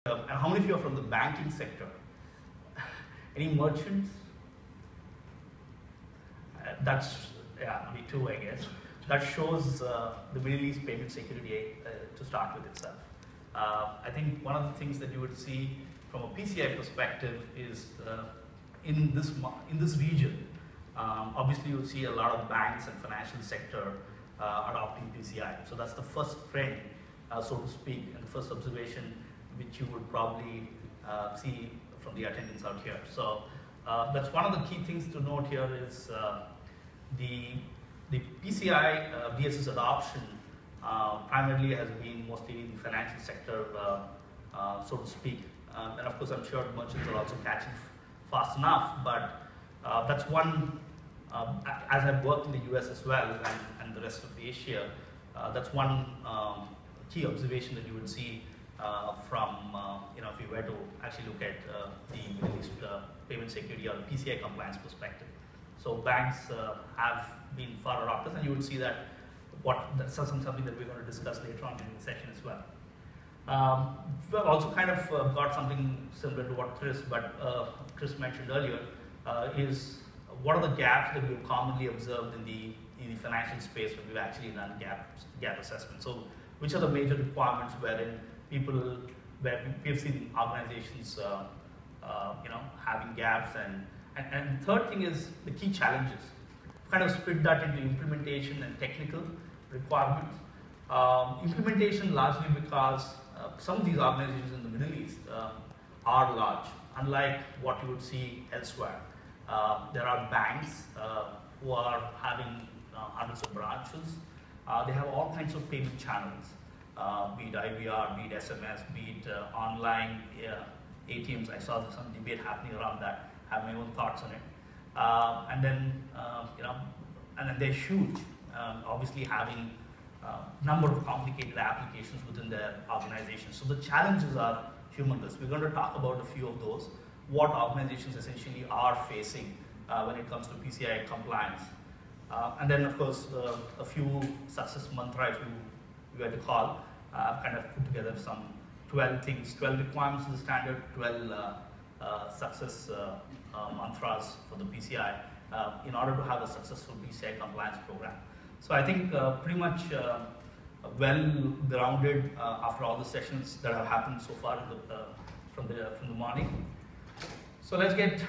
And how many of you are from the banking sector? Any merchants? Yeah, me too, I guess. That shows the Middle East payment security to start with itself. I think one of the things that you would see from a PCI perspective is in this region, obviously you'll see a lot of banks and financial sector adopting PCI. So that's the first trend, so to speak, and the first observation which you would probably see from the attendance out here. So that's one of the key things to note here is the PCI DSS adoption primarily has been mostly in the financial sector, so to speak. And of course, I'm sure merchants are also catching fast enough, but that's one, as I've worked in the US as well and the rest of Asia, that's one key observation that you would see from, if you were to actually look at the Middle East payment security or PCI compliance perspective. So banks have been far adopters, and you will see that that's something that we're going to discuss later on in the session as well. We've also kind of got something similar to what Chris mentioned earlier, is what are the gaps that we've commonly observed in the financial space when we've actually done gap assessment. So which are the major requirements where we've seen organizations having gaps, and the third thing is the key challenges. Kind of split that into implementation and technical requirements. Implementation largely because some of these organizations in the Middle East are large, unlike what you would see elsewhere. There are banks who are having hundreds of branches. They have all kinds of payment channels, be it IVR, be it SMS, be it online ATMs. I saw some debate happening around that. I have my own thoughts on it. And then they're huge, obviously having a number of complicated applications within their organization. So the challenges are humongous. We're going to talk about a few of those, what organizations essentially are facing when it comes to PCI compliance. And then, of course, a few success mantras, if you were to call. I've kind of put together some 12 things, 12 requirements of the standard, 12 success mantras for the PCI in order to have a successful PCI compliance program. So I think pretty much well-grounded after all the sessions that have happened so far from the morning. So let's get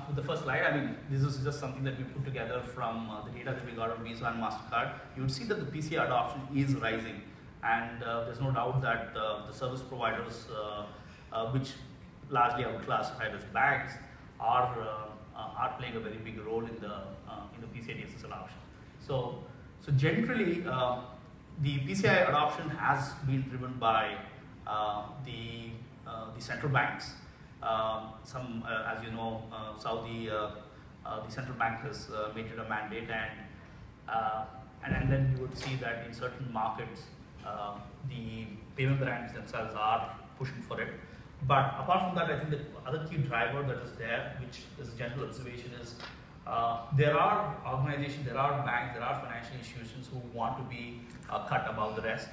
with the first slide. I mean, this is just something that we put together from the data that we got on Visa and MasterCard. You would see that the PCI adoption is rising, and there's no doubt that the service providers, which largely I would classify as banks, are playing a very big role in the PCI DSS adoption. So generally, the PCI adoption has been driven by the central banks. As you know, Saudi, the central bank has made it a mandate, and then you would see that in certain markets, the payment brands themselves are pushing for it. But apart from that, I think the other key driver that is there, which is a general observation, is there are organizations, there are banks, there are financial institutions who want to be cut above the rest.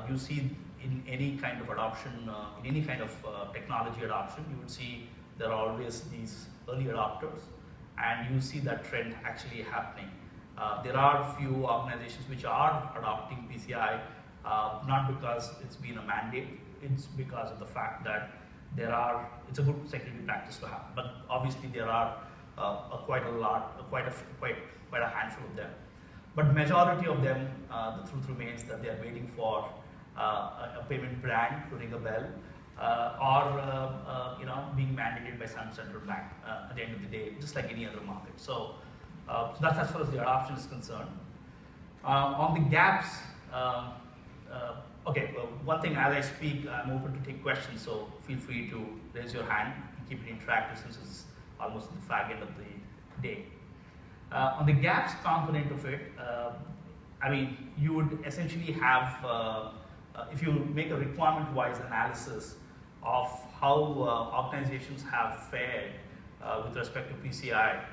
You see in any kind of adoption, in any kind of technology adoption, you would see there are always these early adopters, and you see that trend actually happening. There are few organizations which are adopting PCI, not because it's been a mandate, it's because of the fact that it's a good security practice to have. But obviously there are quite a handful of them. But majority of them, the truth remains that they are waiting for a payment brand to ring a bell, or being mandated by some central bank at the end of the day, just like any other market. So that's as far as the adoption is concerned. On the gaps, okay, well, one thing, as I speak, I'm open to take questions, so feel free to raise your hand and keep it interactive since it's almost the fag end of the day. On the gaps component of it, I mean, you would essentially have, if you make a requirement-wise analysis of how organizations have fared with respect to PCI,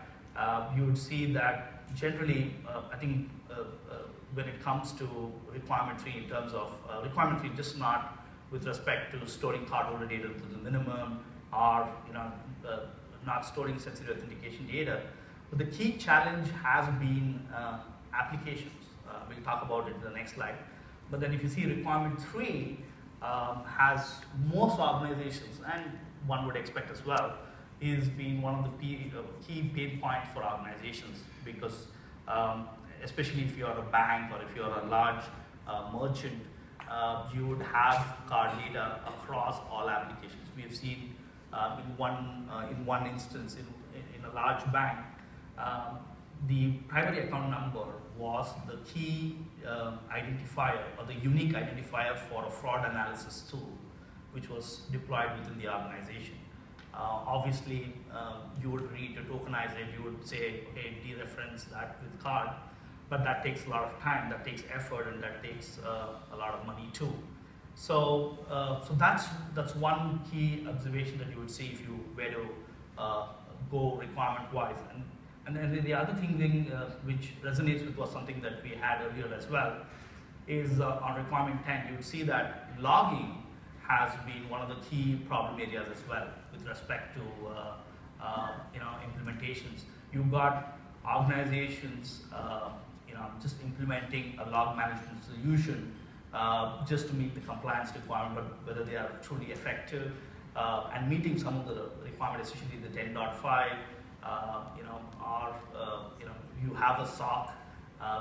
you would see that generally, I think when it comes to requirement 3 in terms of requirement 3 just not with respect to storing cardholder data to the minimum, or not storing sensitive authentication data. But the key challenge has been applications. We'll talk about it in the next slide. But then if you see requirement 3 has most organizations, and one would expect as well, is being one of the key pain points for organizations, because especially if you're a bank or if you're a large merchant, you would have card data across all applications. We have seen in one instance in a large bank, the primary account number was the key identifier or the unique identifier for a fraud analysis tool, which was deployed within the organization. Obviously, you would read to tokenize it, you would say, okay, dereference that with card, but that takes a lot of time, that takes effort, and that takes a lot of money too. So, that's one key observation that you would see if you were to go requirement-wise. And then the other thing which resonates with was something that we had earlier as well, is on requirement 10, you would see that logging has been one of the key problem areas as well with respect to implementations. You've got organizations just implementing a log management solution just to meet the compliance requirement, but whether they are truly effective and meeting some of the requirements, especially the 10.5, or you have a SOC,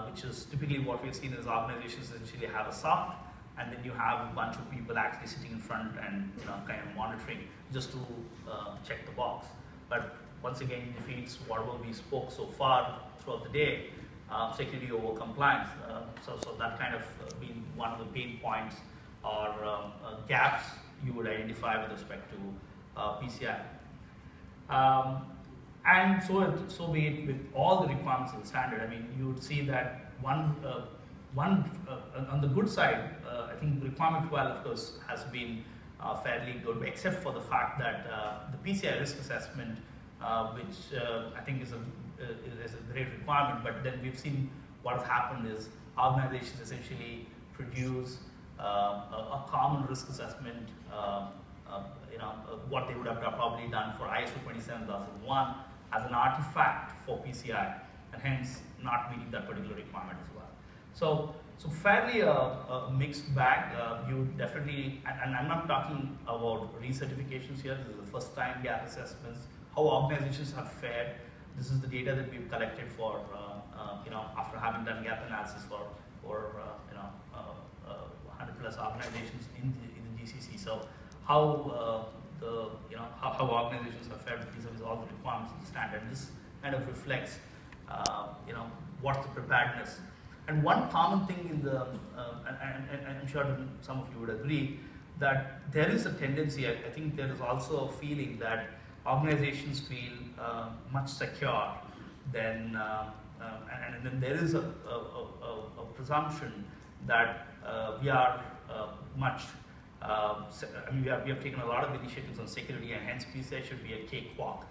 which is typically what we've seen is organizations essentially have a SOC, and then you have a bunch of people actually sitting in front and kind of monitoring just to check the box. But once again, defeats whatever we spoke so far throughout the day, security over compliance. So that kind of been one of the pain points or gaps you would identify with respect to PCI. And so be it with all the requirements of the standard. I mean, you would see that one on the good side, I think requirement 12, of course, has been fairly good, except for the fact that the PCI risk assessment, which I think is a great requirement, but then we've seen what has happened is organizations essentially produce a common risk assessment, what they would have probably done for ISO 27001 as an artifact for PCI, and hence not meeting that particular requirement as well. So fairly a mixed bag. You definitely, and I'm not talking about recertifications here. This is the first time gap assessments, how organizations have fared. This is the data that we've collected for, after having done gap analysis for 100 plus organizations in the GCC. So how how organizations have fared vis-a-vis all the requirements of the standard. This kind of reflects, what's the preparedness. And one common thing in the, and I'm sure some of you would agree, that there is a tendency, I think there is also a feeling that organizations feel much secure than, and then there is a presumption that we are much, we have taken a lot of initiatives on security, and hence PCI should be a cakewalk.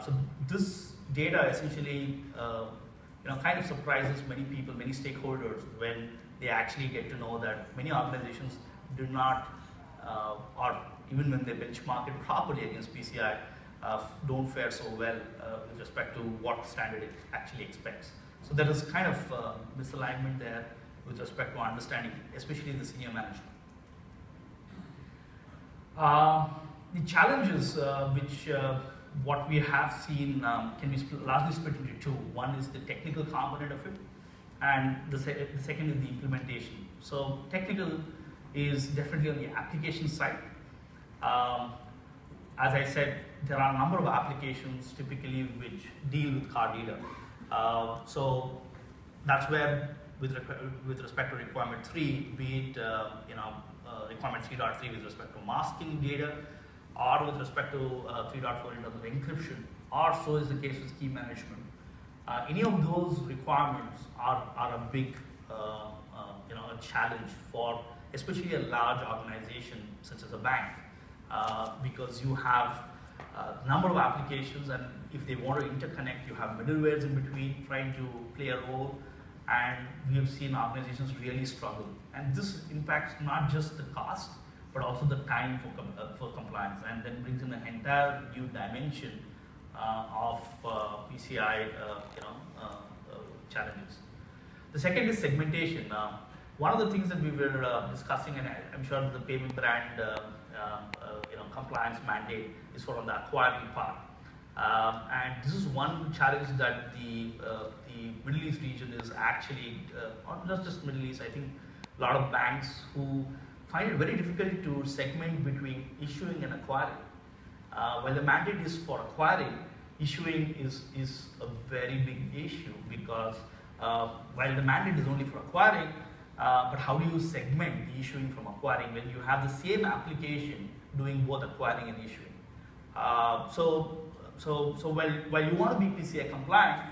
So this data essentially kind of surprises many people, many stakeholders, when they actually get to know that many organizations do not, or even when they benchmark it properly against PCI, don't fare so well with respect to what standard it actually expects. So there is kind of misalignment there with respect to understanding, especially the senior management. The challenges which what we have seen can be largely split into two. One is the technical component of it, and the second is the implementation. So technical is definitely on the application side. As I said, there are a number of applications typically which deal with card data. So that's where, with respect to requirement 3, be it requirement 3.3 with respect to masking data, or with respect to 3.4 in terms of encryption, or so is the case with key management. Any of those requirements are a big a challenge for especially a large organization such as a bank, because you have a number of applications, and if they want to interconnect, you have middlewares in between trying to play a role, and we have seen organizations really struggle. And this impacts not just the cost, but also the time for compliance, and then brings in an entire new dimension of PCI challenges. The second is segmentation. One of the things that we were discussing, and I'm sure the payment brand compliance mandate is for on the acquiring part. And this is one challenge that the Middle East region is actually, not just Middle East, I think a lot of banks who find it very difficult to segment between issuing and acquiring. While the mandate is for acquiring, issuing is a very big issue, because while the mandate is only for acquiring, but how do you segment the issuing from acquiring when you have the same application doing both acquiring and issuing? So while you want to be PCI compliant,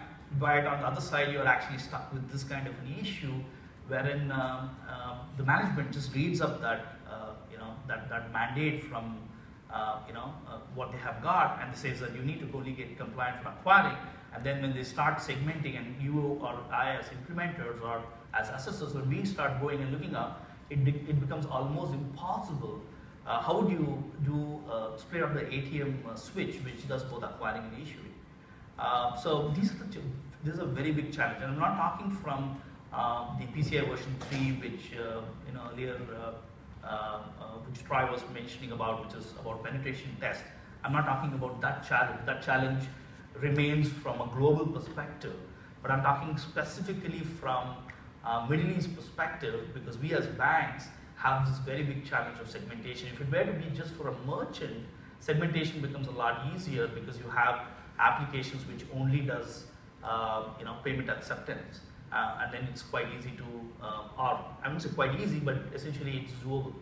but on the other side you're actually stuck with this kind of an issue, wherein the management just reads up that that mandate from what they have got, and they says that you need to only get compliant for acquiring. And then when they start segmenting, and you or I as implementers or as assessors, when we start going and looking up, it becomes almost impossible. How would you do split up the ATM switch, which does both acquiring and issuing? So this is a very big challenge, and I'm not talking from the PCI version 3, which earlier, which Troy was mentioning about, which is about penetration test. I'm not talking about that challenge. That challenge remains from a global perspective, but I'm talking specifically from Middle East perspective, because we as banks have this very big challenge of segmentation. If it were to be just for a merchant, segmentation becomes a lot easier, because you have applications which only does payment acceptance, and then it's quite easy to, or I wouldn't say quite easy, but essentially it's doable.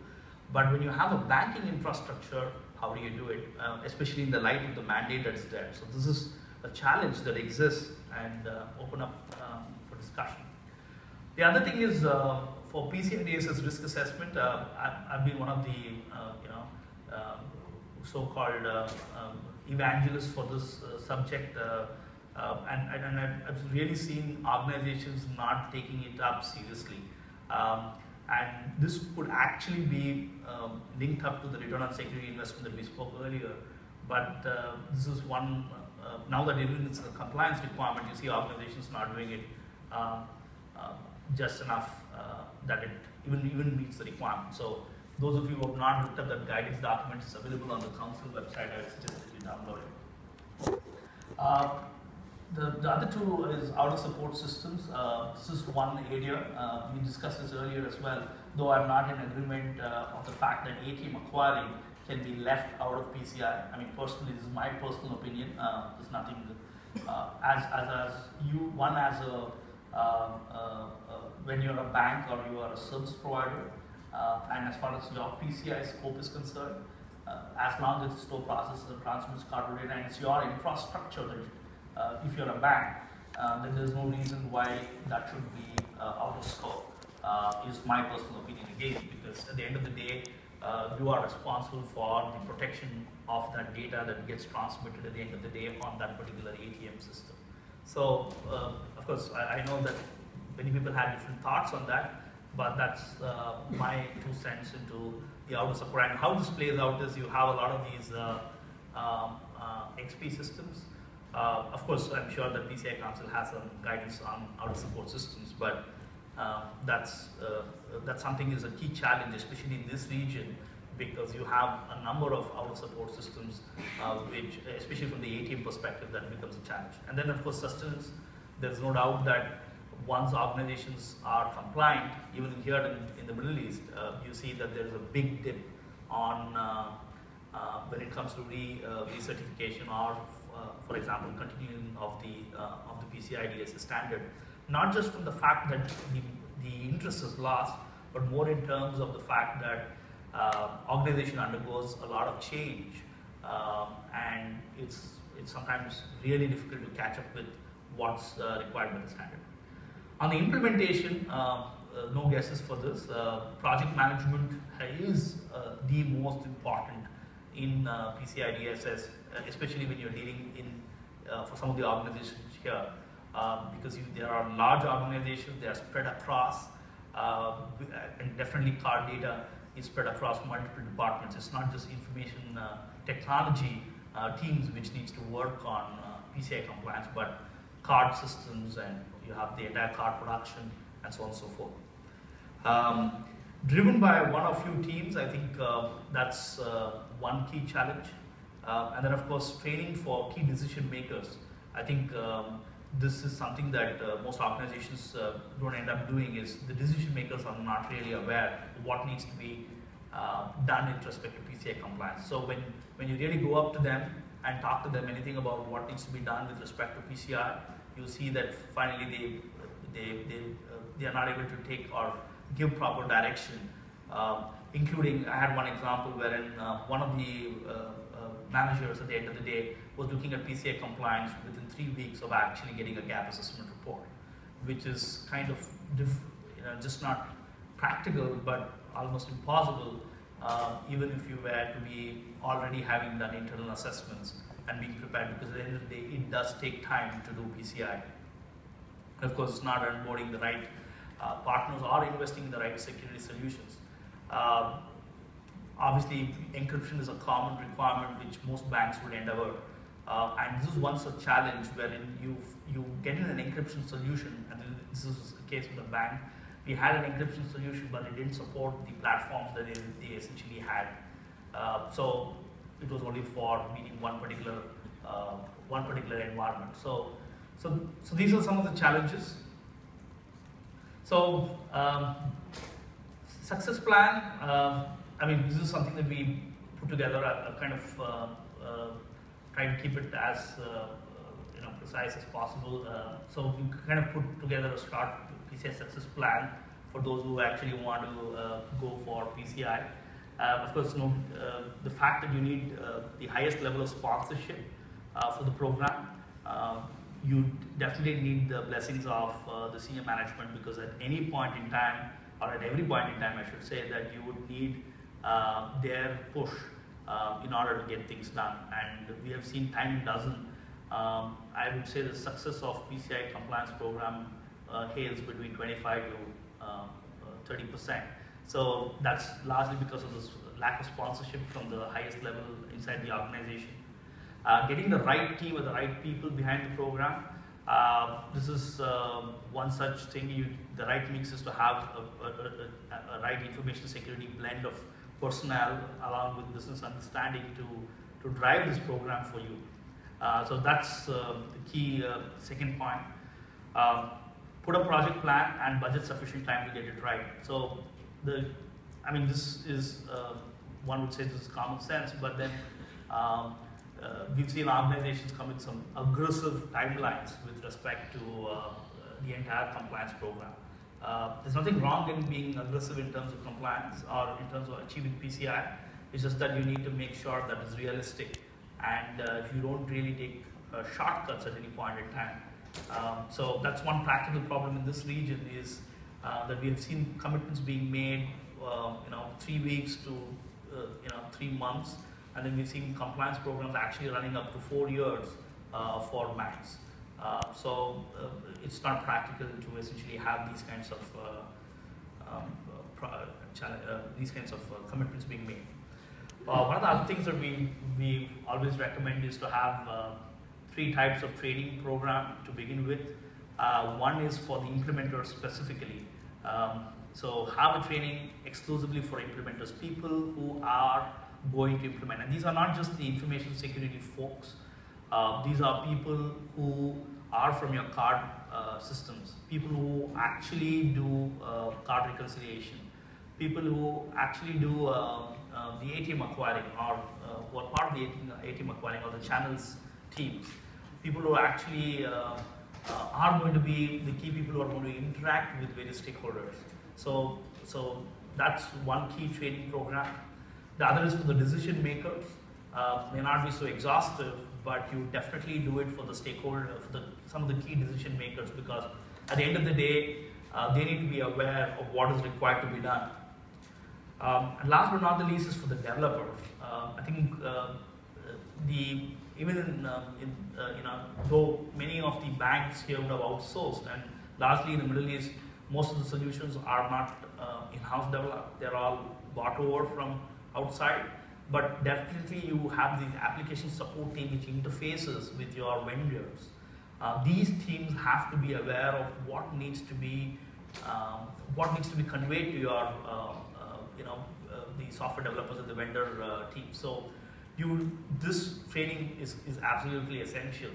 But when you have a banking infrastructure, how do you do it, especially in the light of the mandate that's there? So this is a challenge that exists, and open up for discussion. The other thing is for PCI DSS risk assessment. I've been one of the so-called evangelists for this subject, and I've really seen organizations not taking it up seriously. And this could actually be linked up to the return on security investment that we spoke earlier. But this is one, now that it's a compliance requirement, you see organizations not doing it just enough that it even meets the requirement. So those of you who have not looked at that guidance document, it's available on the council website. I suggest that you download it. The other two is outer support systems. This is one area, we discussed this earlier as well, though I'm not in agreement of the fact that ATM acquiring can be left out of PCI. I mean, personally, this is my personal opinion. There's nothing, when you're a bank or you are a service provider, and as far as your PCI scope is concerned, as long as the store processes and transmits card data and it's your infrastructure, that if you're a bank, then there's no reason why that should be out of scope, is my personal opinion again, because at the end of the day, you are responsible for the protection of that data that gets transmitted at the end of the day on that particular ATM system. So, of course, I know that many people have different thoughts on that, but that's my 2 cents into the outer support. And how this plays out is you have a lot of these XP systems. Of course, I'm sure that PCI Council has some guidance on outer support systems, but that's something is a key challenge, especially in this region, because you have a number of outer support systems, which, especially from the ATM perspective, that becomes a challenge. And then, of course, sustenance. There's no doubt that once organizations are compliant, even here in the Middle East, you see that there's a big dip on when it comes to recertification or, for example, continuing of the PCI DSS standard. Not just from the fact that the interest is lost, but more in terms of the fact that organization undergoes a lot of change, and it's sometimes really difficult to catch up with what's required by the standard. On the implementation, no guesses for this. Project management is the most important in PCI DSS, especially when you're dealing in for some of the organizations here, because there are large organizations, they are spread across, and definitely card data is spread across multiple departments. It's not just information technology teams which needs to work on PCI compliance, but card systems, and you have the entire card production, and so on and so forth. Driven by one or few teams, I think that's one key challenge. And then of course, training for key decision makers. I think this is something that most organizations don't end up doing, is the decision makers are not really aware of what needs to be done with respect to PCI compliance. So when you really go up to them and talk to them anything about what needs to be done with respect to PCI, you see that finally they are not able to take or give proper direction. Including, I had one example wherein one of the managers at the end of the day was looking at PCI compliance within 3 weeks of actually getting a gap assessment report, which is kind of just not practical, but almost impossible, even if you were to be already having done internal assessments and being prepared, because at the end of the day, it does take time to do PCI. And of course, it's not onboarding the right partners or investing in the right security solutions. Obviously, encryption is a common requirement which most banks would endeavor, and this is one such challenge wherein you get in an encryption solution, and this is the case with the bank. We had an encryption solution, but it didn't support the platforms that they essentially had. So it was only for meeting one particular environment. So these are some of the challenges. So success plan. I mean, this is something that we put together. I kind of try to keep it as precise as possible. So we kind of put together a short PCI success plan for those who actually want to go for PCI. Of course, the fact that you need the highest level of sponsorship for the program. You definitely need the blessings of the senior management, because at any point in time, or at every point in time, I should say, that you would need their push in order to get things done. And we have seen time and dozen. I would say the success of PCI compliance program hails between 25 to 30%. So that's largely because of this lack of sponsorship from the highest level inside the organization. Getting the right team or the right people behind the program. This is one such thing. The right mix is to have a right information security blend of personnel along with business understanding to drive this program for you. So that's the key second point. Put a project plan and budget sufficient time to get it right. So this is, one would say this is common sense, but then we've seen organizations come with some aggressive timelines with respect to the entire compliance program. There's nothing wrong in being aggressive in terms of compliance or in terms of achieving PCI. It's just that you need to make sure that it's realistic, and you don't really take shortcuts at any point in time. So that's one practical problem in this region, is that we have seen commitments being made 3 weeks to 3 months, and then we've seen compliance programs actually running up to 4 years for banks. So it's not practical to essentially have these kinds of commitments being made. One of the other things that we always recommend is to have 3 types of training program to begin with. One is for the implementers specifically. So have a training exclusively for implementers, people who are going to implement. And these are not just the information security folks. These are people who are from your card systems, people who actually do card reconciliation, people who actually do the ATM acquiring, or who are part of the ATM acquiring or the channels teams, people who actually are going to be the key people who are going to interact with various stakeholders. So that's one key training program. The other is for the decision makers. May not be so exhaustive, but you definitely do it for the stakeholder, for some of the key decision makers, because at the end of the day, they need to be aware of what is required to be done. And last but not the least is for the developers. I think though many of the banks here would have outsourced, and largely in the Middle East, most of the solutions are not in-house developed. They're all bought over from outside, but definitely you have the application support team which interfaces with your vendors. These teams have to be aware of what needs to be conveyed to your the software developers and the vendor team. So this training is absolutely essential.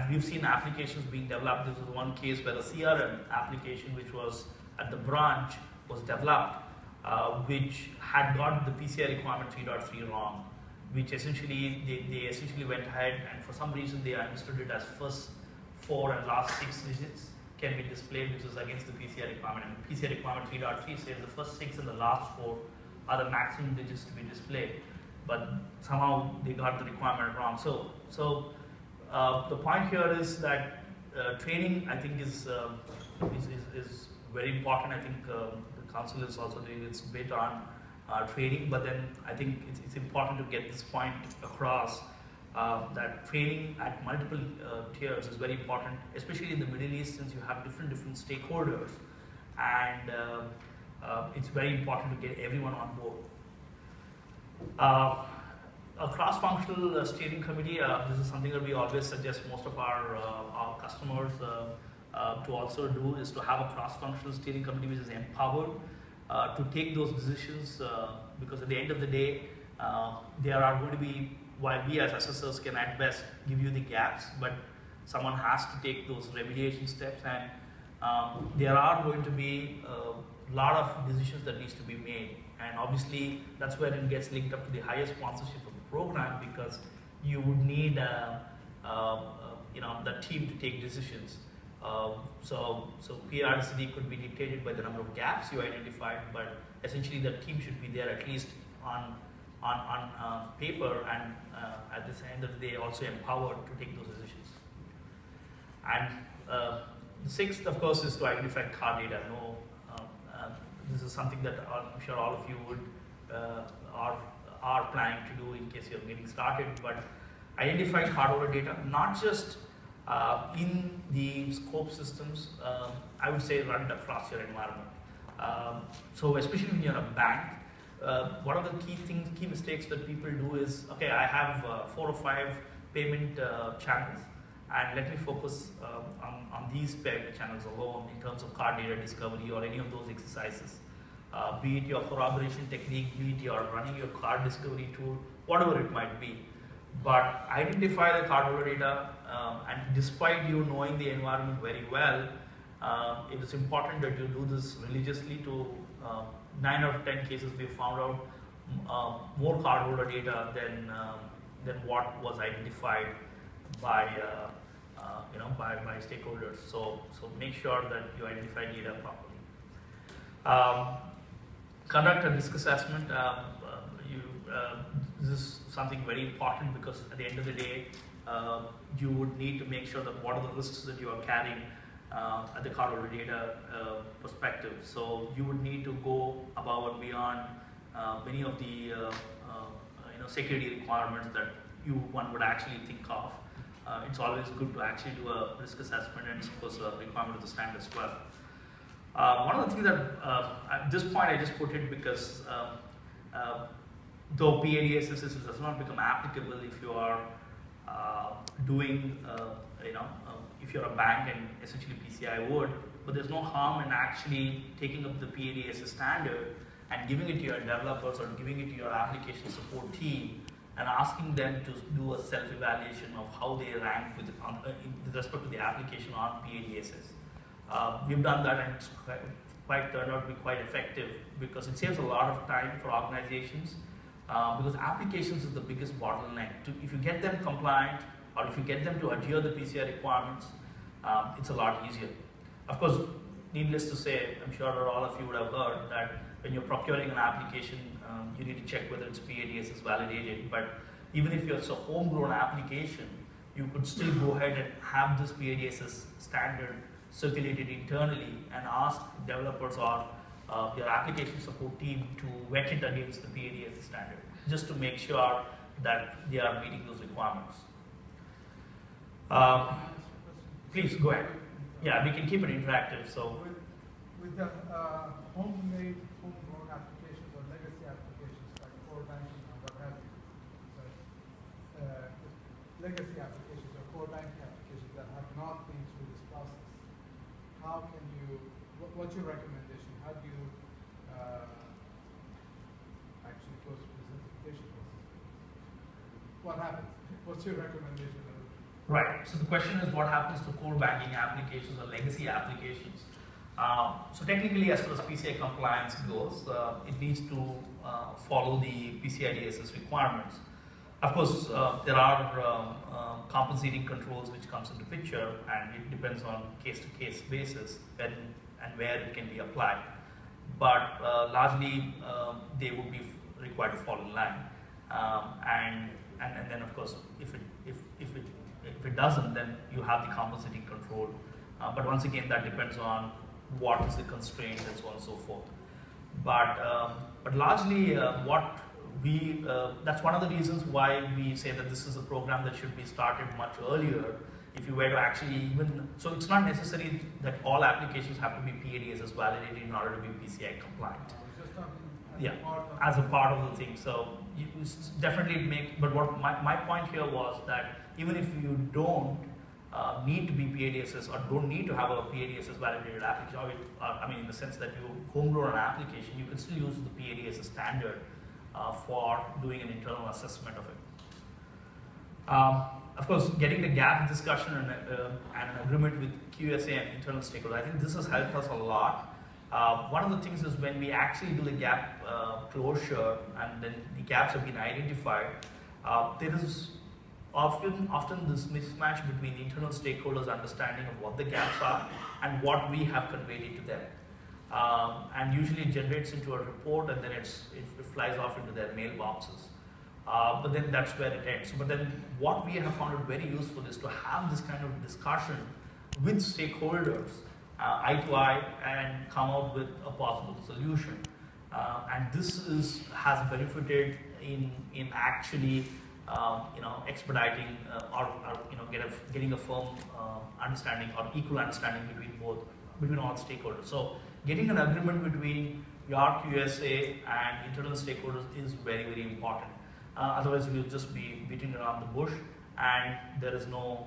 We've seen applications being developed. This was one case where the CRM application, which was at the branch, was developed, which had got the PCI requirement 3.3 wrong, which essentially, they essentially went ahead and for some reason they understood it as first 4 and last 6 digits can be displayed, which is against the PCI requirement. And PCI requirement 3.3 says the first 6 and the last 4 are the maximum digits to be displayed, but somehow they got the requirement wrong. So the point here is that training, I think, is very important. I think the council is also doing its bit on training, but then I think it's important to get this point across that training at multiple tiers is very important, especially in the Middle East, since you have different stakeholders, and it's very important to get everyone on board. A cross-functional steering committee, this is something that we always suggest most of our customers to also do, is to have a cross-functional steering committee which is empowered to take those decisions, because at the end of the day, there are going to be, while we as assessors can at best give you the gaps, but someone has to take those remediation steps, and there are going to be a lot of decisions that needs to be made. And obviously, that's where it gets linked up to the higher sponsorship of the program, because you would need the team to take decisions. So PRCD could be dictated by the number of gaps you identified, but essentially the team should be there at least on paper, and at the end of the day also empowered to take those decisions. And the sixth, of course, is to identify car data. This is something that I'm sure all of you would are planning to do in case you're getting started, but identify cardholder data, not just in the scope systems, I would say run it across your environment. So especially when you're a bank, one of the key mistakes that people do is, okay, I have 4 or 5 payment channels, and let me focus on these payment channels alone in terms of card data discovery or any of those exercises. Be it your corroboration technique, be it your running your card discovery tool, whatever it might be. But identify the cardholder data, and despite you knowing the environment very well, it is important that you do this religiously. To 9 out of 10 cases, we found out more cardholder data than what was identified by by stakeholders. So make sure that you identify data properly. Conduct a risk assessment. This is something very important, because at the end of the day, you would need to make sure that what are the risks that you are carrying at the cardholder data perspective. So you would need to go above and beyond many of the security requirements that one would actually think of. It's always good to actually do a risk assessment, and of course a requirement of the standard as well. One of the things that at this point I just put it because though PADSS does not become applicable if you are doing, if you're a bank, and essentially PCI would, but there's no harm in actually taking up the PADSS standard and giving it to your developers or giving it to your application support team and asking them to do a self-evaluation of how they rank with respect to the application on PADSS. We've done that, and it's quite turned out to be quite effective, because it saves a lot of time for organizations, because applications is the biggest bottleneck. If you get them compliant, or if you get them to adhere the PCI requirements, it's a lot easier. Of course, needless to say, I'm sure that all of you would have heard that when you're procuring an application, you need to check whether it's PADSS validated. But even if it's a homegrown application, you could still go ahead and have this PADSS standard circulated internally and ask developers or your application support team to vet it against the PADSS standard, just to make sure that they are meeting those requirements. Please go ahead. Yeah, we can keep it interactive. So with the homegrown applications or legacy applications or core banking applications that have not been through this process, how can you, what's your recommendation? How do you actually go through the certification process? What happens? What's your recommendation? Right. So the question is, what happens to core banking applications or legacy applications? So technically, as far as PCI compliance goes, it needs to follow the PCI DSS requirements. Of course, there are compensating controls which comes into picture, and it depends on case-to-case basis when and where it can be applied. But largely, they would be required to fall in line. And then, of course, if it doesn't, then you have the compensating control. But once again, that depends on what is the constraint and so on and so forth. But largely, that's one of the reasons why we say that this is a program that should be started much earlier. If you were to actually even, so it's not necessary that all applications have to be PADSS validated in order to be PCI compliant. Yeah, as a part of the thing. So you definitely make, but what my point here was that even if you don't need to be PADSS or don't need to have a PADSS validated application, I mean in the sense that you homegrown an application, you can still use the PADSS standard for doing an internal assessment of it. Of course, getting the gap discussion and an agreement with QSA and internal stakeholders, I think this has helped us a lot. One of the things is when we actually do the gap closure and then the gaps have been identified, there is often this mismatch between the internal stakeholders' understanding of what the gaps are and what we have conveyed it to them. And usually it generates into a report and then it flies off into their mailboxes. But then that's where it ends. But then what we have found it very useful is to have this kind of discussion with stakeholders, eye to eye, and come out with a possible solution. And this has benefited in actually expediting or getting a firm understanding or equal understanding between all stakeholders. So getting an agreement between your QSA and internal stakeholders is very, very important. Otherwise, we'll just be beating around the bush, and there is no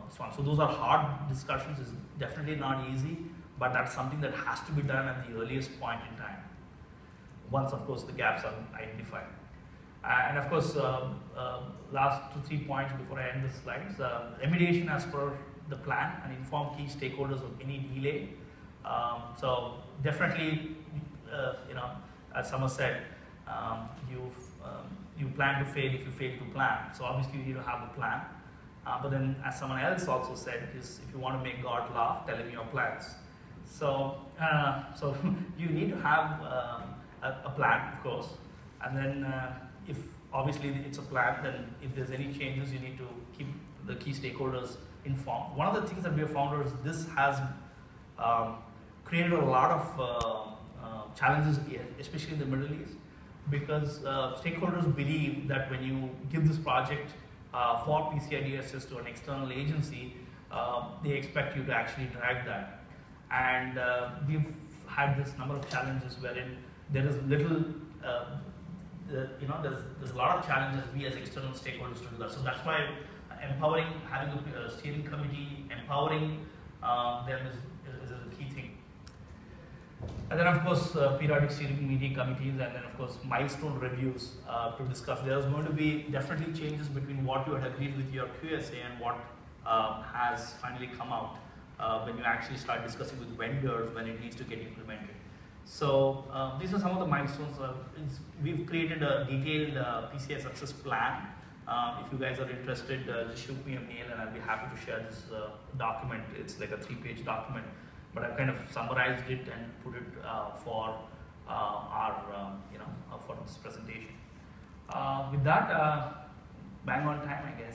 response. So those are hard discussions. It's definitely not easy, but that's something that has to be done at the earliest point in time. Once, of course, the gaps are identified. And of course, last 2-3 points before I end the slides. Remediation as per the plan and inform key stakeholders of any delay. So definitely, as Samar said, you plan to fail if you fail to plan. So obviously you need to have a plan. But then, as someone else also said, is if you want to make God laugh, tell him your plans. So so you need to have a plan, of course. And then if obviously it's a plan, then if there's any changes, you need to keep the key stakeholders informed. One of the things that we have found is this has created a lot of challenges, especially in the Middle East, because stakeholders believe that when you give this project for PCI DSS to an external agency, they expect you to actually drag that. And we've had this number of challenges wherein there is little, there's a lot of challenges we as external stakeholders to do that. So that's why empowering, having a steering committee, empowering them is a key thing. And then, of course, periodic steering committees, and then, of course, milestone reviews to discuss. There's going to be definitely changes between what you had agreed with your QSA and what has finally come out when you actually start discussing with vendors when it needs to get implemented. So these are some of the milestones. We've created a detailed PCI success plan. If you guys are interested, just shoot me a mail and I'll be happy to share this document. It's like a 3-page document, but I've kind of summarized it and put it for for this presentation. With that, bang on time, I guess.